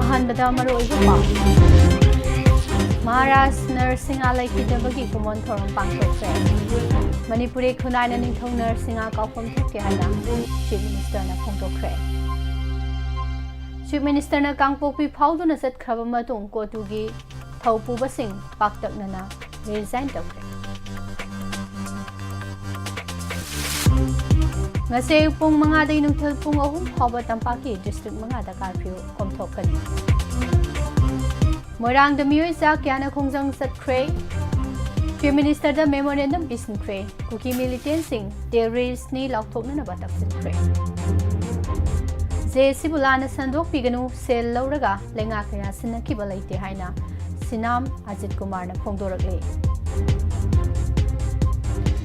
ꯑꯍꯥꯟꯕꯗ ꯃꯔꯨꯑꯣꯏꯕ ꯄꯥꯎ ꯃꯍꯥꯔꯥꯁꯇ꯭ꯔ ꯅꯔꯁꯤꯡꯍ ꯂꯩꯈꯤꯗꯕꯒꯤ ꯀꯨꯝꯑꯣꯟ ꯊꯧꯔꯝ ꯄꯥꯡꯊꯣꯛꯈ꯭ꯔꯦ ꯃꯅꯤꯄꯨꯔꯤ ꯈꯨꯟꯅꯥꯏꯅ ꯅꯤꯡꯊꯧ ꯅꯔꯁꯤꯡꯍ ꯀꯥꯎꯐꯝ ꯊꯣꯛꯇꯦ ꯍꯥꯏꯅ ꯆꯤꯐ ꯃꯤꯅꯤꯁꯇꯔꯅ ꯐꯣꯡꯗꯣꯛꯈ꯭ꯔꯦ ꯆꯤꯐ ꯃꯤꯅꯤꯁꯇꯔꯅ ꯀꯥꯡꯄꯣꯛꯄꯤ ꯐꯥꯎꯗꯨꯅ ꯆꯠꯈ꯭ꯔꯕ ꯃꯇꯨꯡ ꯀꯣꯇꯨꯒꯤ ꯊꯧ ꯄꯨꯕꯁꯤꯡ ꯄꯥꯛꯇꯛꯅꯅ ꯔꯤꯖꯥꯏꯟ ꯇꯧꯈ꯭ꯔꯦ ngasi pung mga day nungtil pung ahum haba tampaki district mga da curfew komthokani Morang da miyoi sa kyana khongjang satkre Chief Minister da memorandum bisin kre kuki militant sing terrorist ni lokthokna na batak sinkre je sibulana sandok piganu sel lauraga lenga kaya sinaki balaite haina sinam Ajit Kumar na phongdorakle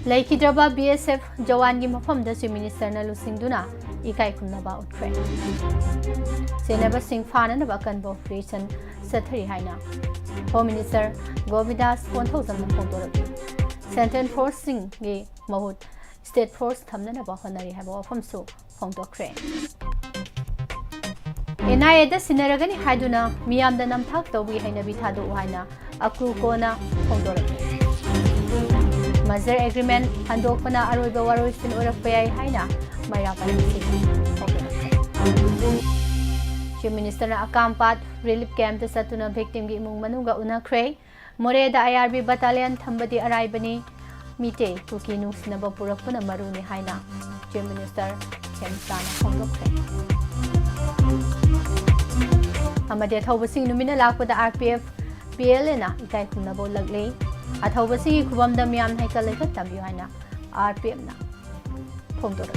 Laikidraba BSF Jawan gi mafam da Chief Minister na lusingduna ikai khumnaba utkre senaba sing phana na bakan bo operation sathari haina Home Minister Govidas Konthojam na phongdorakle Central Force sing gi mahut State Force thamna na ba honari haba wafam su phongdokre NIA da sinaragani haiduna miyam da namthak tawbi haina bithadu haina akru kona phongdorakle Merger agreement handokpana aroiba waroisin orakpayai haina mairapanisi Chief Minister na akampat relief camp ta satuna victim gi imung manuga unakre more da IRB battalion thambadi araibani mite kuki nungsina ba purakpana maruni haina Chief Minister Khemsana phongdokre amade thawbasing numina lakpada RPF PHAL na ikai khumna bo lagle अथौबसी खुबम दमियाम है कल लेकर तबियो है ना RPM ना फोंदोर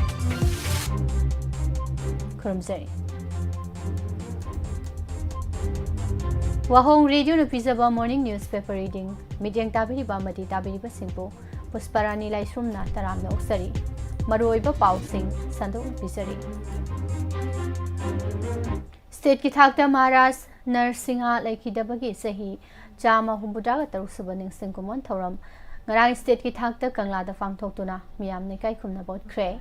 खुरमजरी वाहोंग radio न पिजबा morning newspaper reading medium ताबिरी बामदी ताबिरी बसिंपो Pushparani लाइसरुम ना तराम न उक्सरी मरोइबा पाउसिंग संदो पिजरी स्टेट की थाकता महाराष्ट्र नरसिंहा लैखिदबगी सही Chama humbudaga tarusuba ningsing kumon thoram ngarang state ki thakta kanglada phangthoktuna miyam ne kai khumna bot kre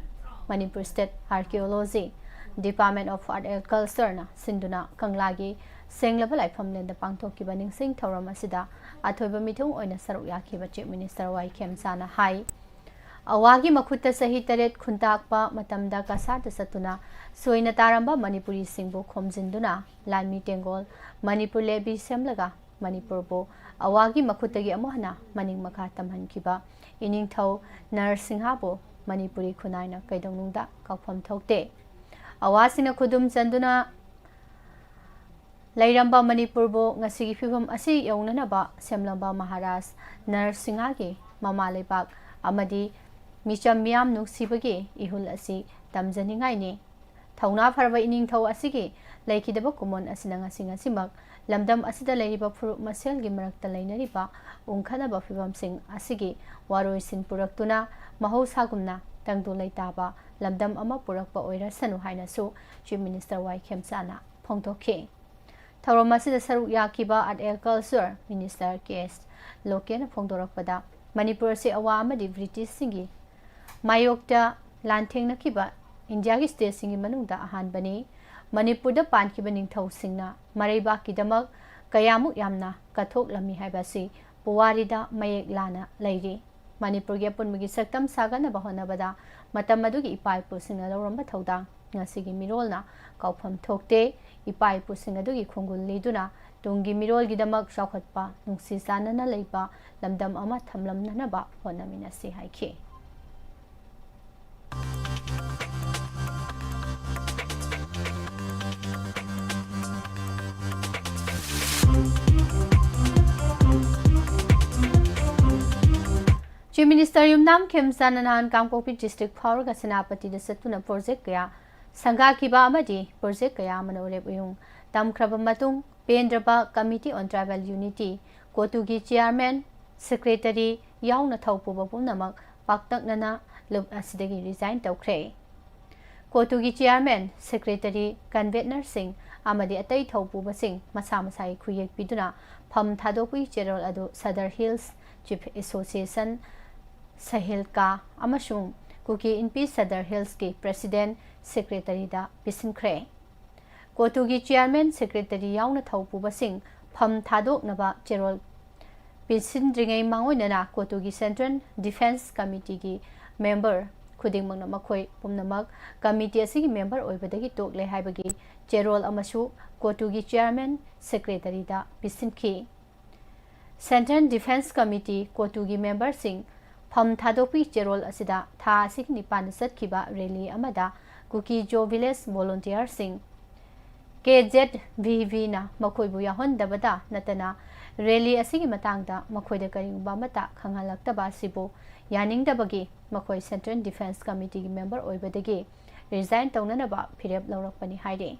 Manipur State Archaeology Department of Art and Culture na sinduna kanglagi senglaba laifam lenda pangthokkiba ningsing thoram asida athoiba mithung oina saruk yakhiba Chief Minister Y Khemsana hai awagi makhutta sahi taret khuntakpa matamda kasarta satuna soina taramba Manipuri singbu khomjinduna lanmi tengol Manipur lebi semlaga Manipur bo awagi makhutagi amohna maning makha tamhankiba iningthau Narsingha bo Manipuri khunaina kaidongnungda kaufam thokte awasina khudum chanduna lairamba Manipur bo ngasigi phibam asi yaunana ba semlamba Maharashtra Narsingha gi mama lebak amadi micham miyam nuksibagi ihul asi tamjaningai ni thauna pharba iningthau asigi laikidaba kumon asina ngasinga simak lamdam asida leiriba phuruk masel gi marakta leinariba ungkhana ba phibam sing asigi waroi sin puraktuna mahausa gumna tangdu leitaba lamdam ama purakpa oira sanu haina su Chief Minister Y Khemsana phongtokhe thorom asida saruk yakiba Art and Culture Minister KS Lokena phongdorakpada Manipur se awa amadi British singi mayokta lanthengna kiba India gi state singi manungda ahan bani Manipur da pankiba ningthau singna maraiba kidamak kayamuk yamna kathok lami haibasi puwarida mayek lana leiri Manipur ge punmigi saktam sagana bahona bada matam adugi ipai pusingna loramba thodang ngasigi mirolna kaufam thokte ipai pusinga dugi khongul liduna tungi mirol gidamak shakhatpa nungsi sanana leiba lamdam ama thamlamna na ba honamina si haikhe Chief Minister Yumnam Khemsana nan Kangpokpi District Phawraga Senapati da satuna project kaya sangha kiba amadi project kaya manore uyung tamkhraba matung Pendraba Committee on Tribal Unity Kotugi Chairman Secretary yauna thaupuba punamak paktaknana lub asidagi resign tawkhre Kotugi Chairman Secretary Convener Singh amadi atai thaupuba sing masa masai khuyek piduna pham thadopui General adu Sadar Hills Chief Association Sahil Ka Amashung Kuki Inpi Sadar hills की president secretary दा पिसिनख्रे कोटुगी chairman secretary याउना थौपुबसिंग फम थादोकनबा चेरोल पिसिनद्रिङै मांगोइनना कोटुगी सेंट्रल डिफेंस कमिटी की मेंबर खुदिंगमंगना मखोय पुमनमक कमिटी असिगी मेंबर ओइबदगी तोकले हाइबगी चेरोल अमसु कोटुगी चेयरमैन सेक्रेटरी दा पिसिनखी सेंट्रल डिफेंस कमिटी कोटुगी मेंबर सिंह फम थादोपी चेरोल असिदा था असिग निपान सतखिबा रैली अमदा कुकी जो विलेज वॉलंटियर सिंह KZVV ना मखोयबु याहोंदबदा नतना रैली असिगी मतांगदा मखोयदा करिंगबा मता खंगालक्तबा सिबो यानिंगदबगी मखोय सेंट्रल डिफेंस कमिटी की मेंबर ओइबदगी रिजाइन तौननबा फिरेब लौरकपनि हाइदे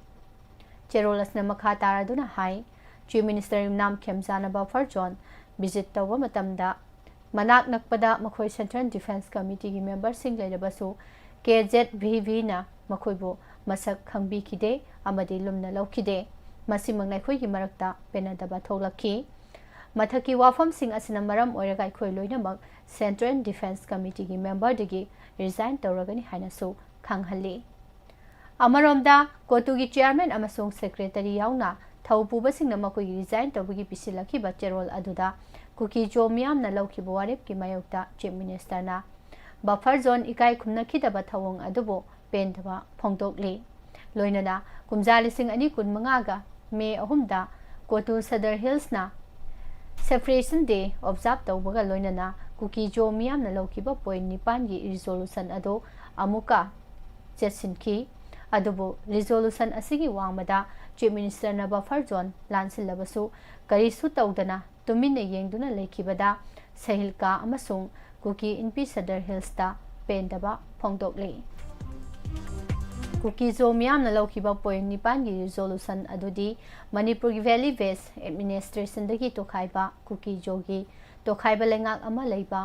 चेरोलसना मखा तारादुना हाई चीफ मिनिस्टर नाम खेमजानबा फरजोन विजिट तौबा मतमदा मनाक नकपदा मखोय सेंट्रल डिफेंस कमिटी की मेंबर सिंग लेरबसु KZVV ना मखोयबु मसक खंगबीखिदे अमदी लुमना लौखिदे मसिमंग नाइखोयगी मरक्ता पेनादबा थोलखी मथकी वाफम सिंग असिना मरम ओइरगा अखोय लोइनमक सेंट्रल डिफेंस कमिटी की मेंबर दिगी रिजाइन तौरगनी हाइनासु खंगहल्ली अमरोमदा कोटुगी चेयरमैन अमसोंग सेक्रेटरी याउना थौपुबसिंगना मखोयगी रिजाइन तौबगी पिसिलखिबा चेरोल अदुदा कुकी जो मियामना लौखिबो वारेप की मायोक्ता चीफ मिनिस्टरना बफर जोन इकाई खुमनखिदबा थवोंग अदुबो पेंदबा फोंदोकली लोइनना कुमजा लिसिंग अनि कुनमंगागा मे अहुमदा कोटु सदर हिल्सना separation day observe तौबगा लोइनना cookie Zo मियामना लौखिबा point निपान की रिजोल्यूशन अदो अमुका चेसिनखी अदुबो रिजोल्यूशन असिगी वांगमदा चीफ मिनिस्टर ना buffer zone लानसिलबसु करिसु तौदना Tumin येंगदुना लेखिबदा सहिलका अमसुंग cookie Inpi सदर हिल्सता पेंदबा फोंदोकली कुकी जो मियामना लौखिबा पॉइंट निपान की रिजोल्यूशन अदुदी मणिपुर की वैली वेस्ट एडमिनिस्ट्रेशन दगी तोखाइबा कुकी जोगी तोखाइबा लेंगाक अमा लेबा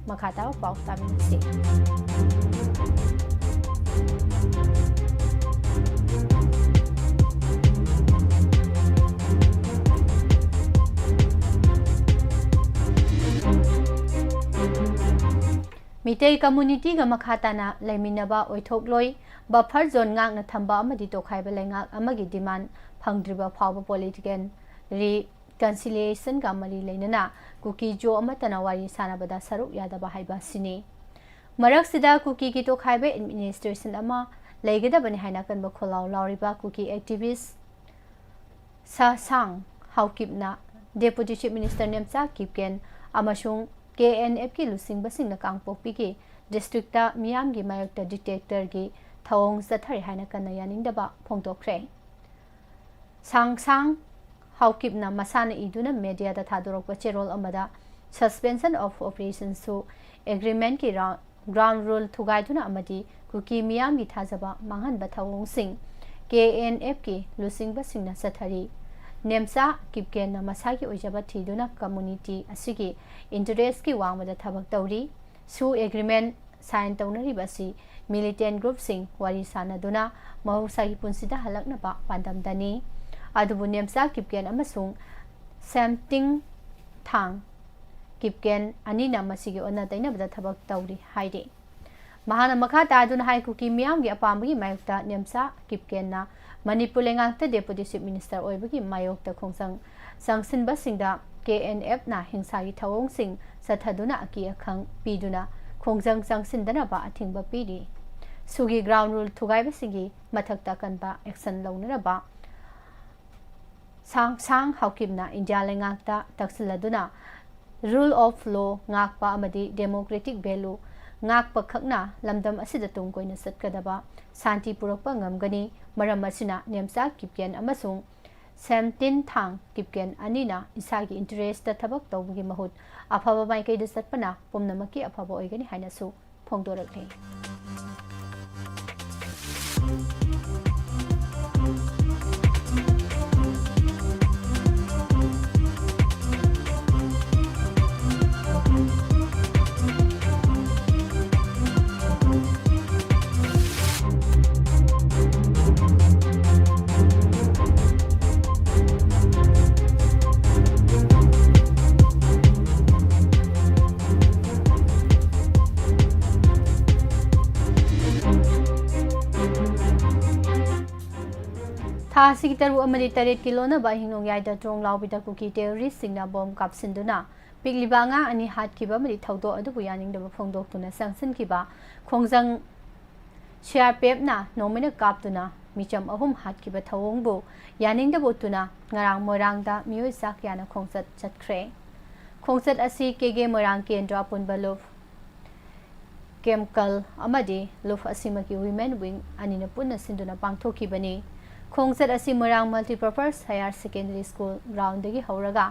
मखाता पाउ तामिनसी मिटेल कम्युनिटी गा मखाताना लेमिनबा ओइथोकलोई बफर जोन गांगना थंबा अमदि तोखाइबा लेंगाक अमगी डिमांड फंगद्रिबा फावबा पॉलिटिकल रिकन्सिलिएशन का मरी लेनना कुकी जो अमतना वारी सानबदा सरुक यादबा हाइबा सिनी मरक्सिदा कुकी की तोखाइबा एडमिनिस्ट्रेशन अमा लेगदबनि हाइना कनबा खोलाव लाउरिबा कुकी एक्टिविस्ट सा सांग हाउकिपना डेप्यूटी चीफ मिनिस्टर नेमचा किपकेन अमसुंग KNF की लुसिंग बसिंग कांगपोपी की डिस्ट्रिक्ट मियाम की मायोक्ता डिटेक्टर की थवोंग सथरि हाइना कन्ना यानिंगदबा फोंदोक्रे सांग सांग हाउकिपना मसाना इदुना मीडिया दा थादोरकपा चेरोल अमदा सस्पेंशन ऑफ ऑपरेशन सु एग्रीमेंट की ग्राउंड रूल थुगाइदुना अमदी कुकी मियाम की थाजबा मांगहनबा थवोंग सिंग KNF की लुसिंग बसिंगना सथरि नेमसा किपकेन मसा की ओइजबा थीदुना कम्युनिटी असिगी इंटरेस्ट की वांगमदा थबक तौरी सु एग्रीमेंट साइन तौनरिबासी मिलिटेंट ग्रुप सिंग वारी सानदुना महौसा की पुंसिदा हलकनबा पांदमदनी अदुबु नेमसा किपकेन अमसुंग सैमटिंग थांग किपकेन अनिना मसिगी ओना दैनबदा थबक तौरी हाइदे महाना मखा तादुना हाई कुकी मियाम की अपामगी मायोक्ता नेमसा किपकेनना मणिपुर लेंगांगता डेप्यूटी चीफ मिनिस्टर ओइबगी मायोक्ता खोंसंग संगसिनबा सिंगदा KNF ना हिंसा की थवोंग सिंग सथदुना अकी अखंग पीदुना खोंजंग संगसिनदनबा अथिंगबा पीरी सुगी ग्राउंड रूल थुगाइबा सिंगी मथक्ता कनबा एक्शन लौनरबा सांग सांग हाउकिमना इंडिया लेंगांगता तक्सलदुना rule of law ngakpa amadi democratic value ngakpa khakna lamdam asida tung koina satkadaba santi purakpa ngamgani maram asina nemsa kipken amasung semtin thang kipken anina isagi interest ta thabak tawgi mahut afaba mai kai da satpana pomnamaki afaba oigani haina su phongdorakle थासी तरु अमदि तरेट की लोना बा हिंगोंग याइदा ट्रोंग लाउबिदा कुकी टेररिस्ट सिंगना बॉम्ब कापसिंदुना पिगलिबा nga ani hat kiba mari thaudo adubu yaningdaba phongdoktuna sangsin kiba khongjang CRPF na nomina kaptuna micham ahum hat kiba thawongbu yaningdaba tuna ngarang morangda miyoi sakyana khongsat chatkre khongsat asi kege morang kendra punbalov chemical amadi luf asimaki women wing anina punna sinduna pangthokibani khongsat asi morang multipurpose higher secondary school ground dagi hauraga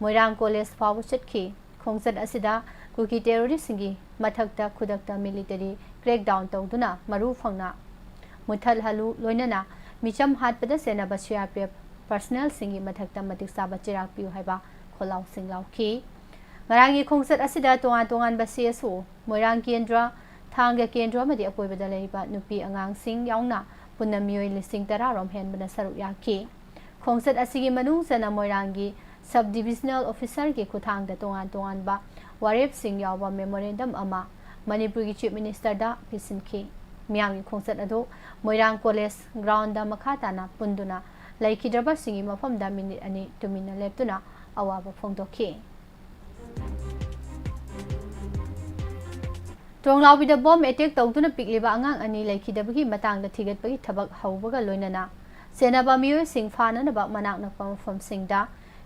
मोरंग college फाव चटकी खोंगसत असिदा cookie terrorist सिंगी मथक्ता खुदक्ता military crackdown तौदुना मरु फंगना मुथल हलु लोइनना Mitcham हाटपदा सेनाबा CRPF personal सिंगी मथक्ता मतिक साबा चिराग पिउ हाइबा खोलाउ सिंगलाउ की ngaraंगी खोंगसत असिदा तोंगान तोंगान बा CSO मोरंग केंद्र थांगा केंद्र मदि अपोइबदा लेबा नुपी अंगांग सिंग याउना पुन्ना मियोइ लिसिंग 10 रोम हेनबना सरुक याकी खोंगसत असिगी मनु सना मोरंगी सब डिविजनल ऑफिसर के खुथांग दा तोंगान तोंगान बा वारेप सिंग यावबा मेमोरेंडम अमा मणिपुर की चीफ मिनिस्टर दा पिसिनखी मियांगी खोंसत अदो मोइरांग कॉलेज ग्राउंड दा मखाताना पुंदुना लाइखिद्रबा सिंगी मफम दा मिनिट अनि तुमिना लेपतुना अवाबा फोंदोखी टोंगलाउबिदा बॉम्ब अटैक तौदुना पिकलिबा अंगांग अनि लाइखिदबगी मतांगदा थिगतबगी थबक हौबगा लोइनना सेनाबा मियोय सिंग फाननबा मनाक नपम फम सिंगदा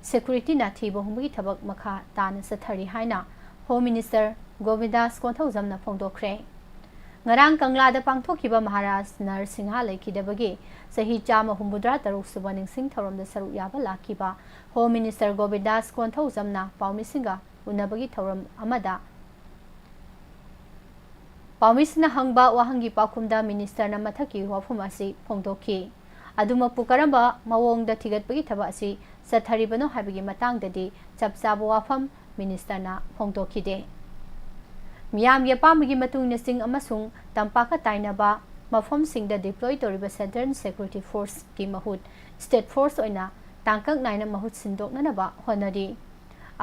security na thibo humgi thabak makha tan sathari haina home minister govindas konthojam na phongdokre ngarang kangla da pangthokiba maharaj narsingha laikidabagi sahi chama humbudra taruk subaning sing thorom da saru yaba lakiba home minister govindas konthojam na paumisinga unabagi thorom amada paumisna hangba wahangi pakhumda minister na mathaki wafum asi phongdokhi aduma pukaramba mawong da thigatbagi thaba asi sathariबनो हाबिगी मतांगददि चपचाबो वाफम minister ना फोंदोखिदे मियाम यपामगी मतुंग नसिंग अमसुंग तंपाका ताइनाबा मफम सिंग द डिप्लॉय तोरिबा सेंट्रल सिक्योरिटी फोर्स की महुत स्टेट फोर्स ओइना तांकक नाइना महुत सिंदोकनबा होनरी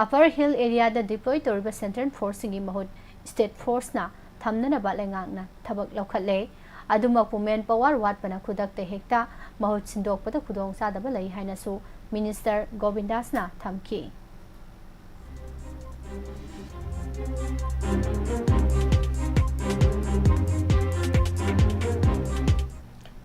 अपर हिल एरिया द डिप्लॉय तोरिबा सेंट्रल फोर्स सिंगी महुत स्टेट फोर्स ना थमननबा लेंगांगना थबक लौखले अदुमकु मेन पावर वाटपना खुदकते हेक्ता महुत सिंदोकपदा खुदोंग सादबा लई हाइनासु मिनिस्टर गोविंदास ना थमकी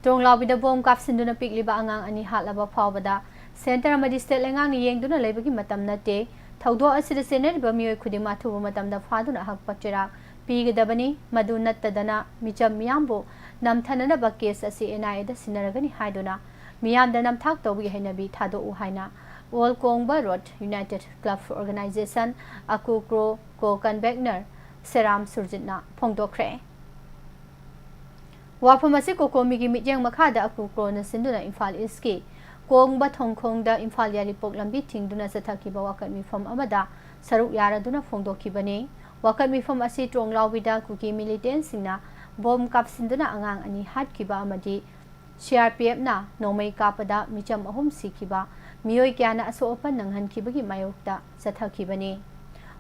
टोंगलाउबिदा बॉम्ब कापसिंदुना पिकलिबा अंगांग अनि हालबा फावबदा सेंटर अमदि स्टेट लेंगांग येंगदुना लेबगी मतम नते थौदो असिदा सेनेरिबा मियोय खुदिमा थुबा मतमदा फादुना हकपचरा पीगदबनी मदु नत्तदना मिचम मियामबो नमथननबा केस असि NIA दा सिनरगनी हाइदुना मियामदा नमथाक तौबगी हैनबी थादो उ हाइना all Kongba road united club organisation अकुक्रो को कन्वेनर सेराम सुरजितना फोंदोखरे वाफम असि कोकोमीगी मिजेंग मखादा अकुक्रो न सिंदुना इम्फाल ईस्ट की कोंगबा थोंगखोंगदा इम्फाल यारिपोक लंबी थिंगदुना सथाकीबा वाकत मिफम अमदा सरुक यारादुना फोंदोखिबने वाकत मिफम असि टोंगलाउबिदा कुकी मिलिटेंट सिंगना बॉम्ब कापसिंदुना अंगांग अनि हाटकीबा अमदी CRPF ना नोमई कापदा मिचम अहुम सिखिबा मियोय क्याना असोपन नंगहनखिबगी मायोक्ता सथखिबने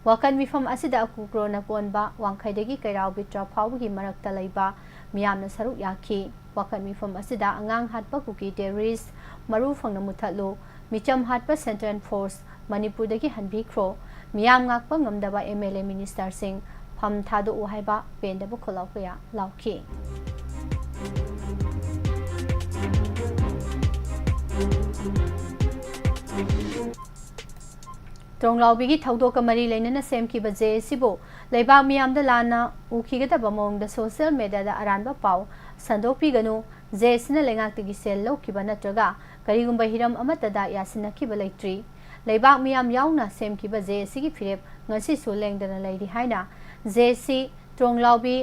वाकन मिफम असिदा अकुक्रो न कोनबा वांखैदगी कैराव बिट्रा फावगी मरक्ता लैबा मियामना सरुक याखी वाकन मिफम असिदा अंगांग हाटपा कुकी टेररिस्ट मरु फंगना मुथलो मिचम हाटपा सेंट्रल फोर्स मणिपुरदगी हनबिख्रो मियाम ngakpa ngamdaba MLA मिनिस्टर सिंह फम थादो उहाइबा पेंदबो खोलावकया लाउखी टोंगलाउबिगी थौदोक मरी लेनना सेमखिबा जेसिबो लेबाक मियामदा लाना उखिगदबा मोंगदा सोशल मीडियादा अरानबा पाव संदोकपिगनु जेसिना लेंगाक्तगी सेल लौखिबा नत्रगा करिगुंबा हिरम अमतदा यासिनखिबा लेट्री लेबाक मियाम याउना सेमखिबा जेसिगी फिरेप ngasisu lengdana leiri haina जेसी टोंगलाउबी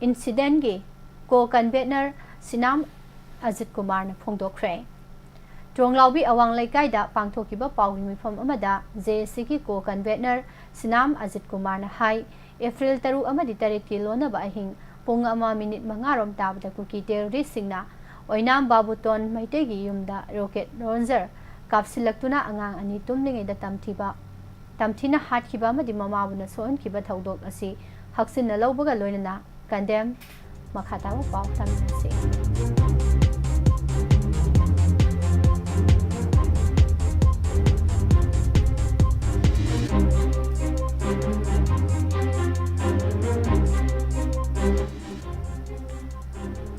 इंसिडेंट गी को कन्वेनर सिनाम अजित कुमार न फोंदोखरे टोंगलाउबी अवांग लेकाइदा पांगथोकिबा पाउगी मिफम अमदा जेसी की को कन्वेनर सिनाम अजित कुमार न हाई एप्रिल 3 की लोनबा अहिंग पुंग अमा मिनिट 5 रोम ताबदा कुकी टेररिस्ट सिंगना ओइनाम बाबुतोन मैतेगी युमदा रॉकेट लॉन्चर कापसिलक्तुना अंगांग अनि तुमलिंगेदा तमथिना हाटखिबा मदि ममाबुना सोहनखिबा थौदोक असि हक्सिनना लौबगा लोइनना कंडेम मखाताबो पाउ तमिनसे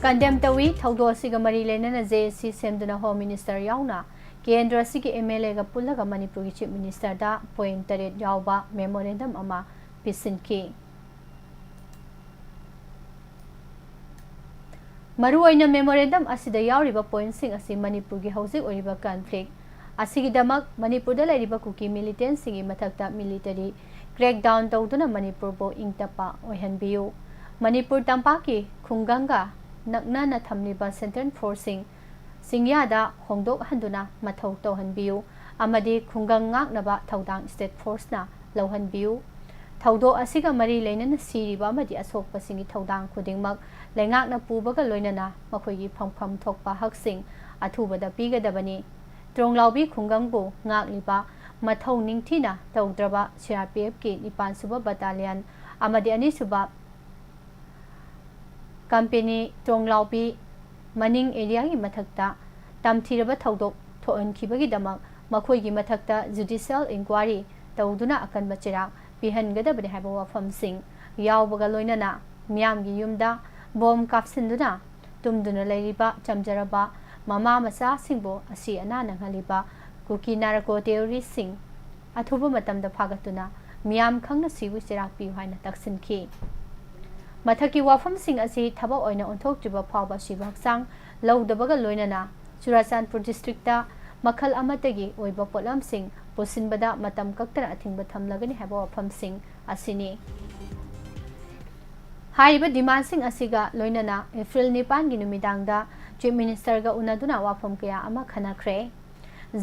कंडेम तवी थौदो सिगा मरी लेना JSC सेमदुना होम मिनिस्टर याउना केंद्र सिगी MLA गा पुल्लगा मणिपुर की चीफ मिनिस्टर दा पॉइंट 8 याउबा मेमोरेंडम अमा पिसिनकी मरुओइना मेमोरेंडम असिदा याउरिबा पॉइंट सिंग असि मणिपुर की हौजिक ओरिबा कॉन्फ्लिक्ट असिगिदमक मणिपुर दा लैरिबा कुकी मिलिटेंट सिगी मथक्ता मिलिटरी क्रैकडाउन तौदुना मणिपुर बो इंगतपा ओहनबियु मणिपुर तंपाकी खुंगंगा नकना थमलिबा सेंट्रल फोर्सिंग सिंगयादा होंदोक हंदुना मथौ तौहनबियु अमदी खुंगंग ngaknaba थौदांग स्टेट फोर्सना लौहनबियु थौदो असिगा मरी लेनना सिरिबा अमदी असोकपा सिंगी थौदांग खुदिंगमक लेंगाकना पुबगा लोइनना मखोयगी फंगफम थोकपा हकसिंग अथुबदा पीगदबनी त्रोंगलाउबी खुंगंगबो ngakliba मथौ निंगथिना तौद्रबा CRPF की 9 सुबा बटालियन अमदी 2 सुबा कंपनी त्रोंगलाउबी मनिंग एरिया की मथक्ता तमथिरबा थौदोक थोअनखिबगिदमक मखोयगी मथक्ता जुडिशियल इंक्वायरी तौदुना अकनबा चिराग पिहनगदबने हाइबा वाफमसिंग यावबगा लोइनना मियामगी युमदा बॉम कापसिंदुना तुमदुना लैरिबा चमजरबा ममा मचा सिंगबो असि अना नंगलिबा कुकी नारको टेररिस्ट सिंग अथुबा मतमदा फागतुना मियाम खंगना सिबु चिराग पियु हाइना तक्सिनखी मथकी वाफम सिंग असि थबा ओइना ओंथोक्त्रिबा फावबा सिबा हक्सांग लौदबगा लोइनना चुराचांदपुर डिस्ट्रिक्टा मखल अमतगी ओइबा पोलम सिंग पुसिनबदा मतम कक्तरा अथिंगबा थमलगनि हाइबा वाफम सिंग असिनी हाइबा डिमांड सिंग असिगा लोइनना एप्रिल 9 गी नुमिदांगदा चीफ मिनिस्टर गा उनादुना वाफम कया अमा खनाख्रे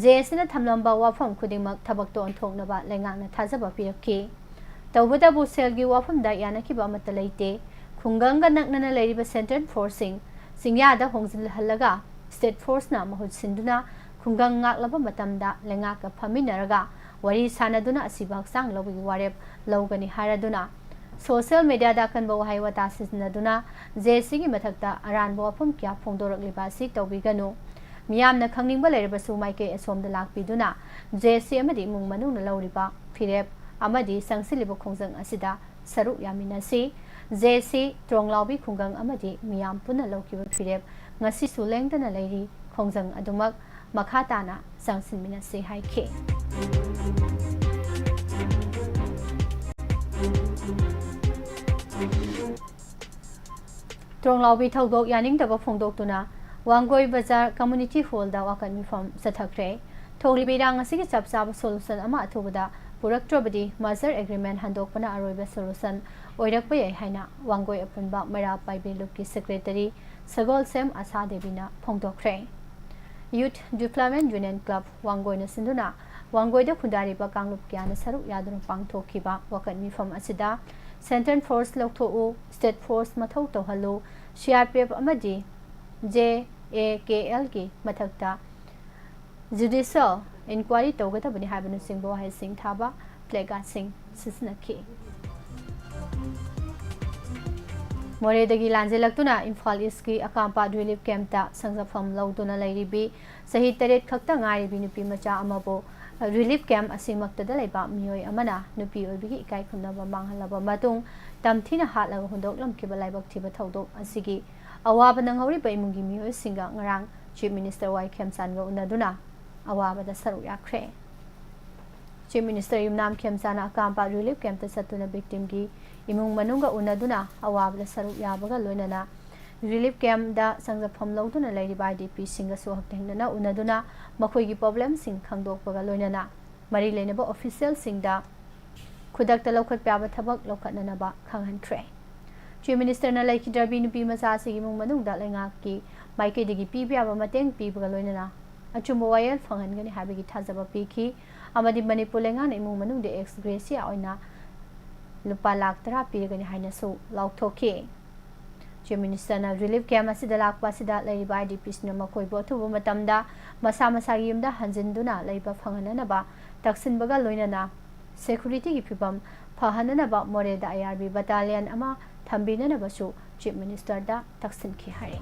JSC थमलंबा वाफम खुदिमक थबकतो ओंथोकनबा लेंगांगना थाजबा पिरखी तौबदबु सेलगी वाफमदा यानखिबा अमत लैते खुंगंगा नकनना लैरिबा सेंट्रल फोर्सिंग सिंगयादा होंजिलहलगा स्टेट फोर्सना महुत सिंदुना खुंगंग ngakलबा मतमदा लेंगाका फमिनरगा वरी सानदुना असिबा हक्सांग लौबगी वारेप लौगनी हारदुना सोशल मीडिया दा कनबा वहाय वता सिजनदुना JSC की मथक्ता अरानबा वाफम क्या फोंदोरकलिबा सि तौबिगनु मियामना खंगनिंबा लैरिबसु माइके असोमदा लाकपिदुना JSC अमदि मुंग मनुना लौरिबा फिरेप अमदि संसिलिबा खोंजंग असिदा सरुक यामिनसी JSC त्रोंगलाउबी खुंगंग अमदि मियाम पुना लौकिबा फिरेप ngasi सुलेंगदना लैरि खोंजंग अदुमक मखाताना संसिनमिनसी हाइखे त्रोंगलाउबी थौदोक यानिंगदबा फोंदोक्तुना वांगोई बाजार कम्युनिटी हॉल दा वाकन मिफम सथखरे थोगलिबिरांग असिगी चपचाब सोल्यूशन अमा अथुबदा पुरक्ट्रबदी मजर एग्रीमेंट हंदोकपना अरोइबा सोल्यूशन ओइरकपा याय हाइना वांगोई अपुनबा मैरा पाइबे लुककी सेक्रेटरी सगोल सेम आशा देवीना फोंदोक्रे यूथ डेवलपमेंट यूनियन क्लब वांगोइना सिंदुना वांगोइदा खुदारिबा कांगलुप क्याना सरुक यादुन पांगथोखिबा वाकन मिफम असिदा सेंट्रल फोर्स लौथोउ स्टेट फोर्स मथौ तौहल्लो CRPF अमदी JAKL की मथक्ता जुडिशियल इंक्वायरी तौगदबनि हाइबनु सिंगबो हाइ सिंग थाबा प्लेगा सिंग सिसनखी मोरेदगी लांजेलक्तुना इम्फाल ईस्ट की अकांपा रिलीफ कैंपता संगफम लौदुना लैरिबी सही 3 खक्ता ngairibi nupi macha amabo relief camp असिमक्तदा लैबा मियोय अमना नुपी ओइबिगी इकाय खुनबा मांगहलबा मातुंग तमथिना हातलगा हुंदोकलमखिबा लाइबक थिबा थौदोक असिगी अवाब नंगौरिबा इमुंगी मियोय सिंगा ngarang चीफ मिनिस्टर वाई खेमसानगा उनदुना अवाबदा सरुक याख्रे चीफ मिनिस्टर युमनाम खेमसाना अकांपा रिलीफ कैंपता सत्तुना विक्टिम की इमुंग मनुंगा उनदुना अवाबदा सरुक याबगा लोइनना रिलीफ कैंपदा संगफम लौदुना लैरिबा IDP सिंगसु हक्तेंगना उनदुना मखोयगी प्रॉब्लम सिंग खंगदोकपगा लोइनना मरी लेनबा ऑफिशियल सिंगदा खुदक्ता लौखत प्याबा थबक लौखतननबा खंगहनख्रे चीफ मिनिस्टर ना लैखिद्रबी नुपी मचा सिगी मुंग मनुंगदा लेंगाकी माइकेदगी पीब्याबा मतेंग पीबगा लोइनना अचुम्बा वायल फंगनगनि हाबगी थाजबा पीखी अमदि मणिपुर लेंगाना इमुंग मनुंगदे एक्स ग्रेसिया ओइना लुपा लाख 10 पीरगनि हाइनासु लाउथोखी चीफ मिनिस्टर ना रिलीफ कैंप असिदा लाकपा सिदा लैरिबा IDP सिना मखोइबो थुबो मतमदा मसा मसागी युमदा हंजिनदुना लैबा फंगननबा तक्सिनबगा लोइनना सिक्योरिटी की फिबम फहननबा मोरेदा IRB बटालियन अमा थंबिननबसु चीफ मिनिस्टर दा तक्सिनखी हाइ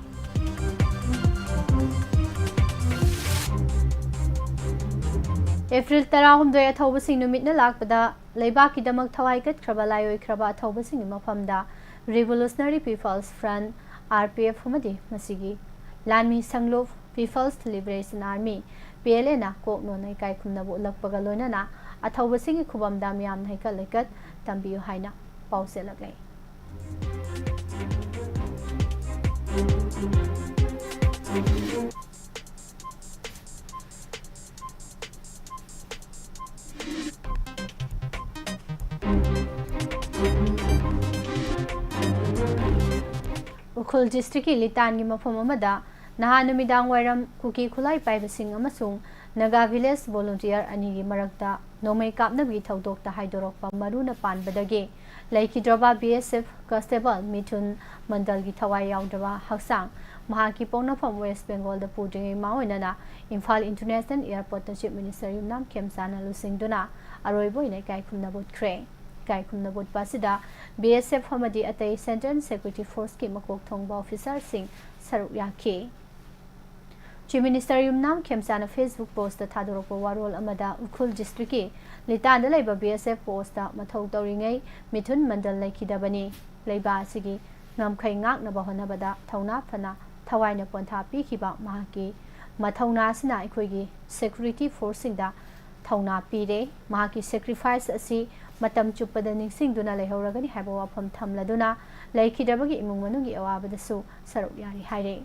एप्रिल 13 अथौबसिंग नुमितना लाकपदा लैबाकीदमक थवाइकत ख्रबा लायोय ख्रबा अथौबसिंग मफमदा revolutionary people's front RPF amadi masigi Lanmi Sanglo People's Liberation Army PLA na kok no nai kai khumna bo lakpaga loina na athauba singi khubam dam yam nai ka lekat tambiu haina pause lagai Ukhul district ki litan gi mafam amada nahan numidang wairam kuki khulai paibasing amasung Naga village volunteer ani gi marakta nomai kapna bi thodok ta haidorokpa maruna panbadage laikidroba BSF constable Mithun Mandal gi thawai yaudaba haksang mahaki ponafam West Bengal da puding maoinana Imphal International Airport ta chief minister yumnam khemsana lusingduna aroibo ine kai khumna bot kre kai khumna bot pasida BSF hamadi atai Central Security Force ki makok thongba officer sing saru yakhe Chief Minister Yumnam Khemsana Facebook post ta thadorokpa warol amada Ukhul district ki litan da laiba BSF post ta mathau tawringai Mithun Mandal laikidabani leiba asigi ngamkhai ngak na bahona bada thauna phana thawaina pontha pi khiba mahaki mathauna sina ikhoigi security force sing da thauna pi re mahaki sacrifice asi matam chupada ningsing duna leihoragani haiba wafam thamladuna laikidabagi imung manungi awabada su saruk yari haire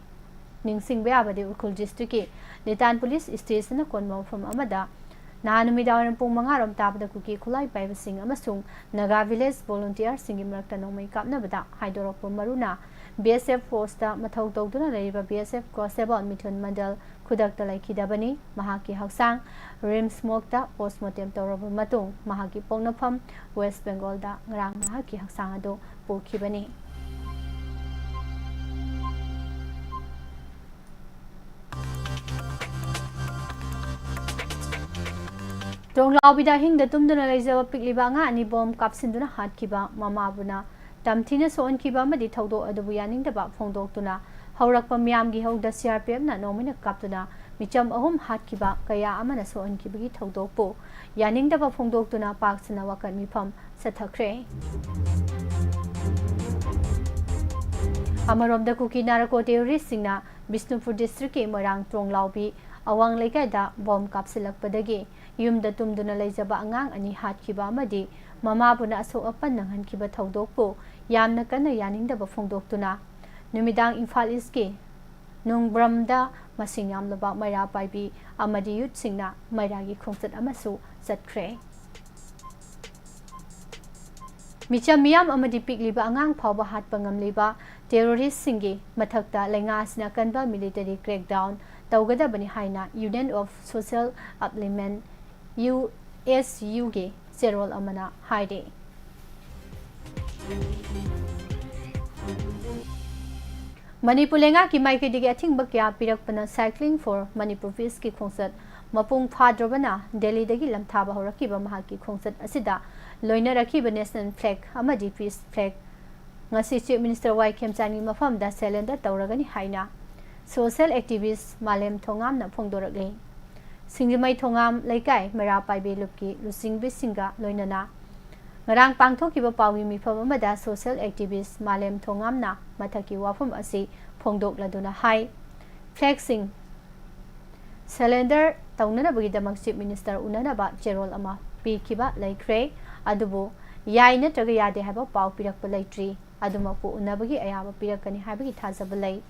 Ningsing Bayabadi Ukhul district ki Litan police station konmo from amada Nanumidawar pung mangaram tabda kuki khulai paibasing amasung Naga village volunteer singim rakta nomai kapna bada haidorokpa maruna BSF force ta mathau tawduna leiba BSF constable Mithun Mandal khudakta laikidabani mahaki haksang rim smoke ta postmortem tawraba matung mahaki pongnafam West Bengal da ngrang mahaki haksang ado pukhibani Tonglau bida hing da tumduna leizaba pikliba nga ani bom kapsinduna hatkiba mamabuna tamthina son kiba madi thaudo adabu yaning daba phongdoktuna haurakpa miyamgi hauda CRPF na nomina kaptuna micham ahum hatkiba kaya amana son kibagi thaudokpo yaning daba phongdoktuna paksana wakan mifam sathakre Amaromda kuki narako terrorist singna Bisnupur district ke Marang Tonglau bi awang leikai da bom kapsilakpadagi yumda tumduna leizaba angang ani hatkiba amadi mamabuna aso apan nanghankiba thaudokpo yamna kana yaningdaba phongdoktuna numidang Imphal East ki nungbramda masing yamlaba maira paibi amadi youth singna mairagi khongsat amasu chatkre Micham miyam amadi pikliba angang phawba hatpa ngamliba terrorist singi mathakta lengasna kanba military crackdown tawgadabani haina Union of Social Upliftment USU ge Serol amana haide Manipur lenga ki maike dige athing bakya pirakpana cycling for Manipur peace ki khongsat mapung phadrobana Delhi dagi lamthaba horakiba mahaki khongsat asida loina rakiba national flag amadi peace flag ngasi chief minister Y Khemchani mafam da cylinder tawragani haina social activist Malem Thongam na phongdorakle Singimai Thongam Laikai Mera Paibe Lupki Lusing Bisinga Loinana Ngarang Pangthokiba Pawi Mifam amada social activist Malem Thongam na mathaki wafam asi phongdok laduna hai flexing cylinder tawnana bagidamak chief minister unanaba cherol ama pikiba laikre adubu yai natraga yade haba paw pirakpa laitri adumapu unabagi ayaba pirakani habagi thajaba lai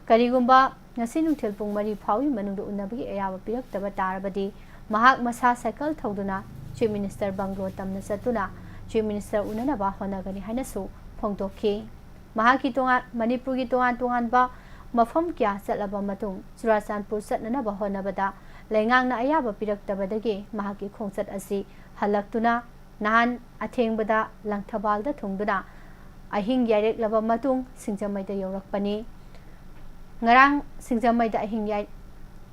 Karigumba ngasi nungthil pung mari phawi manungdu unabagi ayaba piraktaba tarabadi mahak masa cycle thauduna chief minister banglo tamna satuna chief minister unanaba honagani hainasu phongdokhi mahaki tonga manipur gi tongan ba mafam kya chatlaba matung Churachandpur satnanaba honabada lengang na ayaba piraktabadagi mahaki khongsat asi halaktuna nahan athengbada langthabalda thungduna ahing yarek laba matung singjamaida yorakpani ngarang singjamaida ahing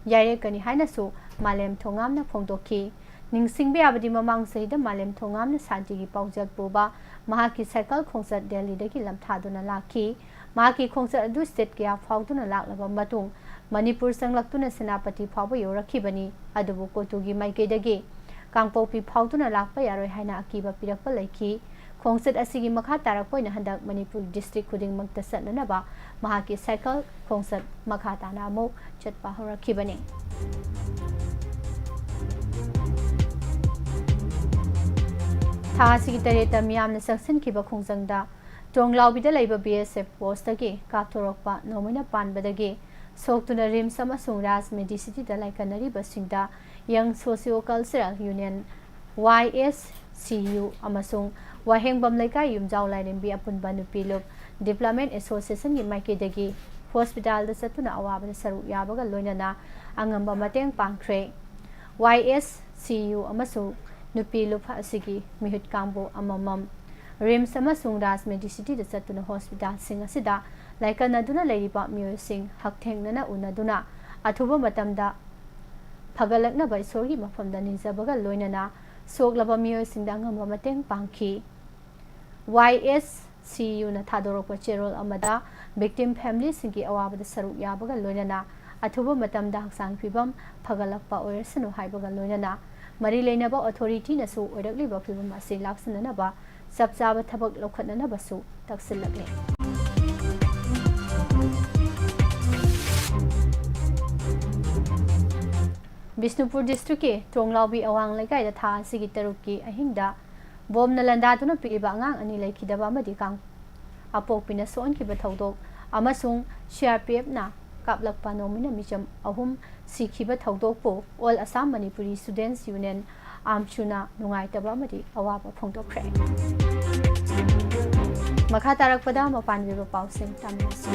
yarekani hainasu Malem Thongamna phongdokhi ningsingbe abadi mamang sahida Malem Thongamna santigi paujat puba mahaki cycle khongsat Delhi dagi lamthaduna lakhi mahaki khongsat adu state kya fauduna laklaba matung Manipur sanglaktuna senapati phawba yorakhibani adubu kotugi maike dagi kangpopi fauduna lakpa yaroi haina akiba pirakpa laikhi खोंगचत असिगी मखा तारकपोइना हंदक Manipur district खुदिंगमक्ता चटननबा महाकी cycle खोंगचत मखा ताना अमुक चटपा हौरखिबने था असिगी तरेता मियामना सक्सनखिबा खोंजंगदा टोंगलाउबिदा लैबा BSF पोस्टगी काथोरकपा नोमिना पानबदगी सोक्तुना रिम्स अमसुंग राजमेडी सिटीदा लाइकनरिबा सिंगदा young socio cultural union YSCU अमसुंग वाहेंगबम लेकाई युमजाउ लाइरेंबी अपुनबा नुपीलुप डेवलपमेंट एसोसिएशन की माइकेदगी हॉस्पिटल चतुना अवाबदा सरू याबगा लोइनना अंगंबा मतेंग पांखरे YSCU अमसुंग नुपीलुप असिगी मिहुत कांबो अममम रिम्स अमसुंग राजमेडी सिटीदा चतुना हॉस्पिटल सिंग असिदा लाइकनदुना लैरिबा मियोसिंग हकथेंगनना उनदुना अथुबा मतमदा फगलकनबा इसोरगी मफमदा निजबगा लोइनना सोगलबा मियोसिंगदा अंगंबा मतेंग पांखी YSCU na thadorokpa cherol amada victim family singi awabada saruk yabaga loinana athuba matamda haksang phibam phagalakpa oirsanu haibaga loinana mari leinaba authority na su oirakliba phibam ase laksanana ba sabchaba thabak lokhatnana ba su taksilakle Bisnupur district ke Tonglaubi awang lekai da tha sigi taruki ahingda bom na landa tuna piba angang ani laikidaba madi kang apok pina son ki bathodok amasung CRPF na kaplakpa nomina micham ahum sikhiba thodok po all Assam Manipuri Students Union amchuna nungai taba madi awaba phongdokre makha tarakpada mapan biba pausing tamis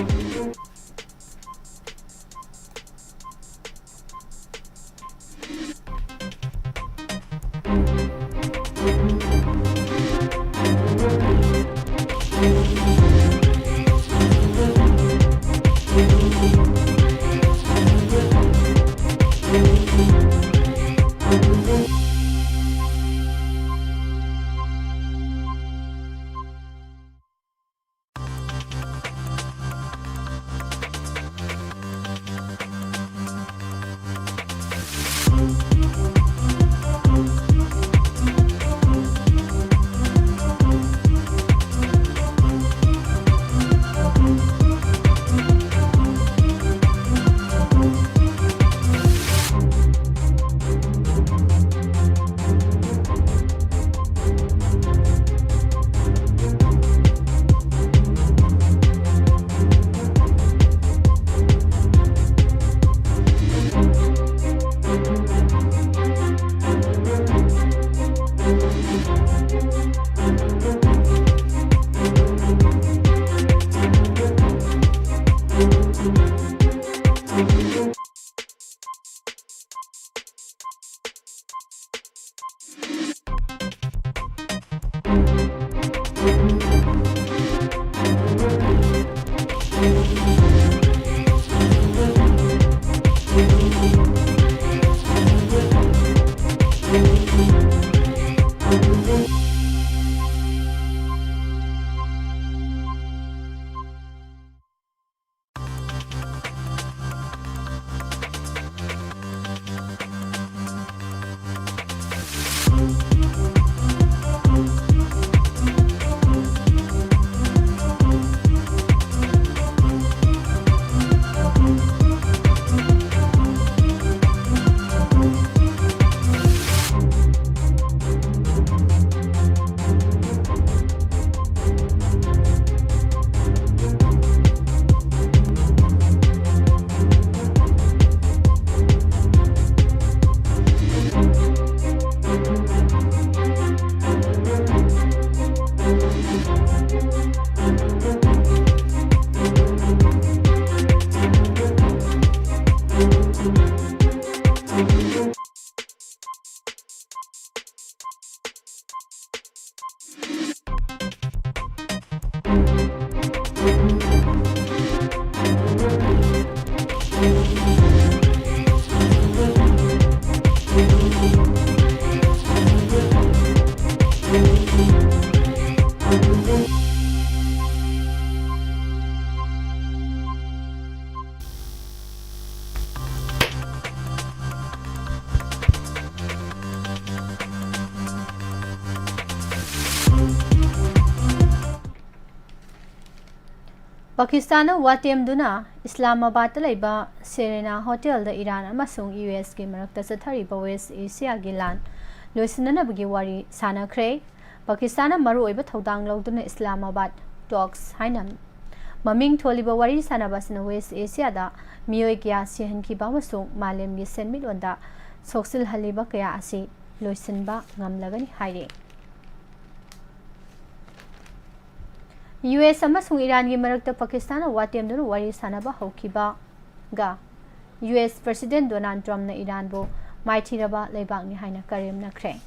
Pakistan watem duna Islamabad laiba Serena Hotel da Iran amasung US ki marakta sathari ba West Asia gi lan loisinana bagi wari sana khre Pakistan maru oiba thodang lawduna Islamabad talks hainam maming tholiba wari sana basna West Asia da miyoi kya sihan ki ba masung malem gi senmit onda soksil haliba kya asi loisinba ngamlagani haire US amasung Iran gi marakta Pakistan watem duna wari sana ba hokiba ga US President Donald Trump na Iran bo maithiraba leibak ni haina karem na khre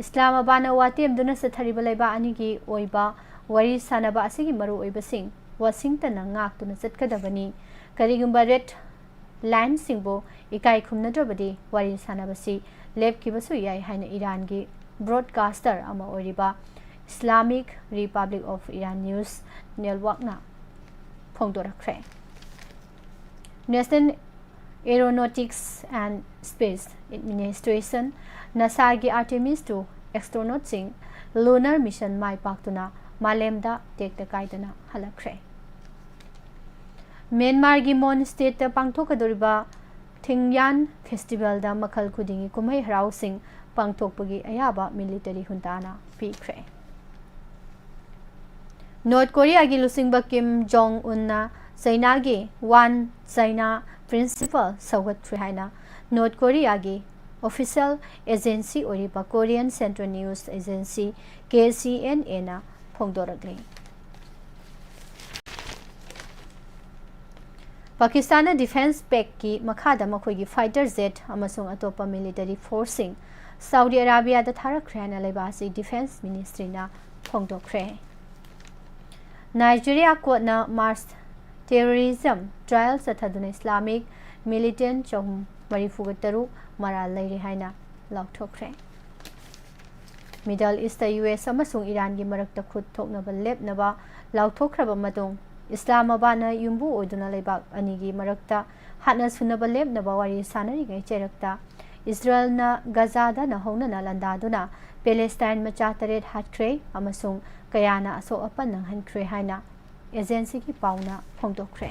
Islamabad na watem duna sathariba leiba ani gi oiba wari sana ba asigi maru oiba sing Washington na ngak tuna chatkadabani karigumba red line singbo ikai khumna drabadi wari sana basi leb ki basu yai haina Iran gi broadcaster ama oriba Islamic Republic of Iran News Network na phongdora khre National Aeronautics and Space Administration NASA gi Artemis 2 astronaut sing lunar mission mai paktuna malemda tekta kaidana halakre Myanmar gi Mon state ta pangthokadoriba Thingyan festival da makhal khudingi kumai harau sing pangthokpagi ayaba military huntana pikre North Korea gi lusingba Kim Jong Un na China gi One China principle sawat haina North Korea gi official agency oriba Korean Central News Agency KCNA na phongdorakle Pakistan defense pack ki makhada makhoi gi fighter jet amasung atopa military forcing Saudi Arabia da tharakre na lebasi defense ministry na phongdokre Nigeria court na Mars terrorism trial sathaduna Islamic militant chom marifugataru maral leire haina lauthokre Middle East US amasung Iran gi marakta khut thoknaba lepnaba lauthokraba matung Islamabad na yumbu oiduna leibak ani gi marakta hatna sunaba lepnaba wari sanari gai cherakta Israel na Gaza da na hona na landaduna Palestine macha taret hatkre amasung kayana aso apan nang hankre haina agency ki pauna phongdokre